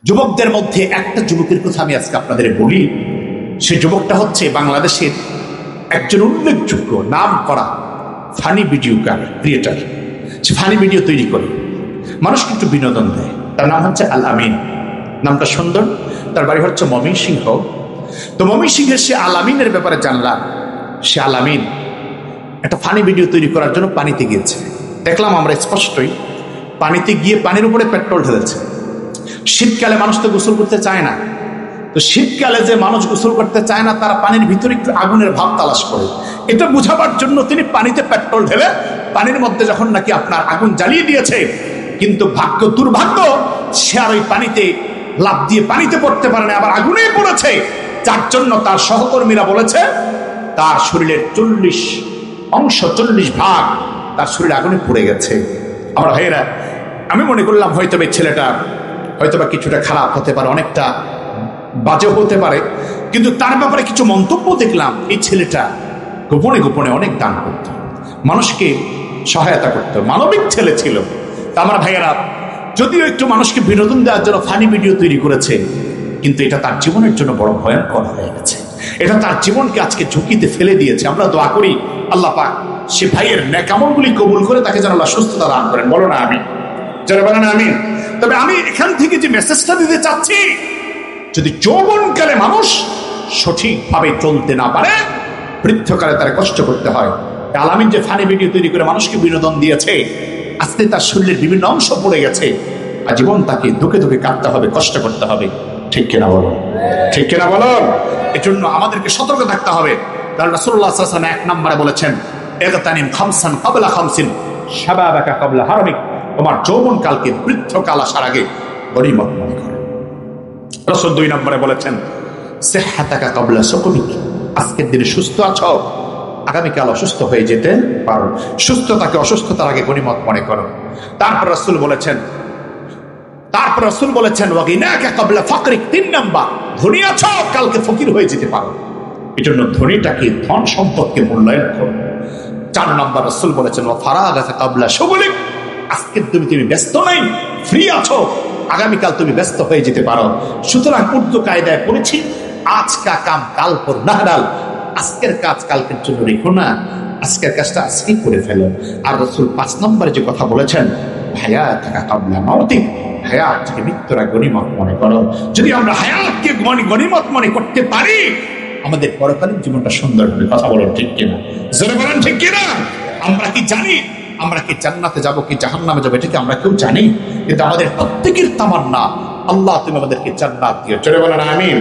যুবকদের মধ্যে একটা যুবকের কথা আমি আজকে আপনাদের বলি। সে যুবকটা হচ্ছে বাংলাদেশের একজন উল্লেখযোগ্য নাম করা ফানি ভিডিও ক্রিয়েটার। সে ফানি ভিডিও তৈরি করে মানুষকে একটু বিনোদন দেয়। তার নাম হচ্ছে আল আমিন। নামটা সুন্দর। তার বাড়ি হচ্ছে ময়মনসিংহ। তো ময়মনসিংহের সে আল আমিনের ব্যাপারে জানলাম। সে আল আমিন একটা ফানি ভিডিও তৈরি করার জন্য পানিতে গিয়েছে। দেখলাম আমরা স্পষ্টই পানিতে গিয়ে পানির উপরে পেট্রোল ঢেলেছে। শীতকালে মানুষ তো গোসল করতে চায় না। তো শীতকালে যে মানুষ গোসল করতে চায় না তারা পানির ভিতরে একটু আগুনের ভাব তালাশ করে। এটা বোঝাবার জন্য তিনি পানিতে পেট্রোল ঢেলে পানির মধ্যে যখন নাকি আপনার আগুন জ্বালিয়ে দিয়েছে, কিন্তু দুর্ভাগ্য সে আর ওই পানিতে লাফ দিয়ে পানিতে পড়তে পারে না, আবার আগুনে পড়েছে। যার জন্য তার সহকর্মীরা বলেছে তার শরীরের 40 ভাগ তার শরীরে আগুনে পড়ে গেছে। আমার ভাইয়েরা, আমি মনে করলাম হয়তো এই ছেলেটা হয়তোবা কিছুটা খারাপ হতে পারে, অনেকটা বাজে হতে পারে, কিন্তু তার ব্যাপারে কিছু মন্তব্য দেখলাম। এই ছেলেটা গোপনে গোপনে অনেক দান করত, মানুষকে সহায়তা করত, মানবিক ছেলে ছিল। তা আমার ভাইয়েরা, যদিও একটু মানুষকে বিনোদন দেওয়ার জন্য ফানি ভিডিও তৈরি করেছে, কিন্তু এটা তার জীবনের জন্য বড় ভয়ঙ্কর হয়ে গেছে। এটা তার জীবনকে আজকে ঝুঁকিতে ফেলে দিয়েছে। আমরা দোয়া করি আল্লাহ পাক সে ভাইয়ের নেক আমলগুলি কবুল করে তাকে যেন আল্লাহ সুস্থতা দান করেন। বলো না আমিন, যারা বলেন আমিন। তবে আমি এখান থেকে যে মেসেজটা দিতে চাচ্ছি, যদি যৌবনকালে মানুষ সঠিকভাবে চলতে না পারে, বৃদ্ধকালে তার কষ্ট করতে হয়। আল আমিন যে ফানি ভিডিও তৈরি করে মানুষকে বিনোদন দিয়েছে, আজকে তার শরীরের বিভিন্ন অংশ পড়ে গেছে, আজীবন তাকে ধুকে ধুকে কাঁদতে হবে, কষ্ট করতে হবে। ঠিক কিনা বলো? ঠিক কিনা বলো? এজন্য আমাদেরকে সতর্ক থাকতে হবে। কারণ রাসূলুল্লাহ সাল্লাল্লাহু আলাইহি ওয়াসাল্লাম 1 নম্বরে বলেছেন, ইগতানিম খামসান ক্বাবলা খামসিন শাবাবাকা ক্বাবলা হারামিক। তোমার যৌবনকালকে বৃদ্ধকাল আসার আগে গনিমত মনে করো। রাসূল 2 নম্বরে বলেছেন, সিহহাতাকা ক্বাবলা সুকুমিক। আজকের দিনে সুস্থ আছো, আগামীকাল অসুস্থ হয়ে যেতে পারো। সুস্থতাকে অসুস্থতার আগে গনিমত মনে করো। তারপর রাসূল বলেছেন ওয়াগিনাকা ক্বাবলা ফাকরিক। 3 নাম্বার, ধনী আছো, কালকে ফকির হয়ে যেতে পারো। এজন্য ধনীটাকে, ধন সম্পদকে মূল্যায়ন করো। 4 নাম্বার রাসূল বলেছেন ওয়া ফারাগাকা ক্বাবলা শুগলিক। আজকের তুমি ব্যস্ত নাই, ফ্রি আছো, আগামীকাল তুমি ব্যস্ত হয়ে যেতে পারো। সুতরাং উর্দু কায়দায় পড়েছি, আজ কা কাম কাল পর নাহরাল। আজকের কাজ কালকের জন্য রেখো না, আজকের কাজটা আজকেই করে ফেলো। আর রাসূল 5 নম্বরে যে কথা বলেছেন, হায়াতাকা ক্বাবলা মাউতিক। হায়াতকে মৃত্যুর আগে গনিমত মনে করো। যদি আমরা হায়াতকে গনিমত মনে করতে পারি, আমাদের পরকালীন জীবনটা সুন্দর হবে। কথা বলেন ঠিক কিনা? জোরে বলেন ঠিক কিনা? আমরা কি জানি আমরা কি জান্নাতে যাব কি জাহান্নামে যাব? এটা কি আমরা কেউ জানি? কিন্তু আমাদের প্রত্যেকের তামান্না, আল্লাহ তুমি আমাদেরকে জান্নাত দিও। জোরে বলেন আমিন।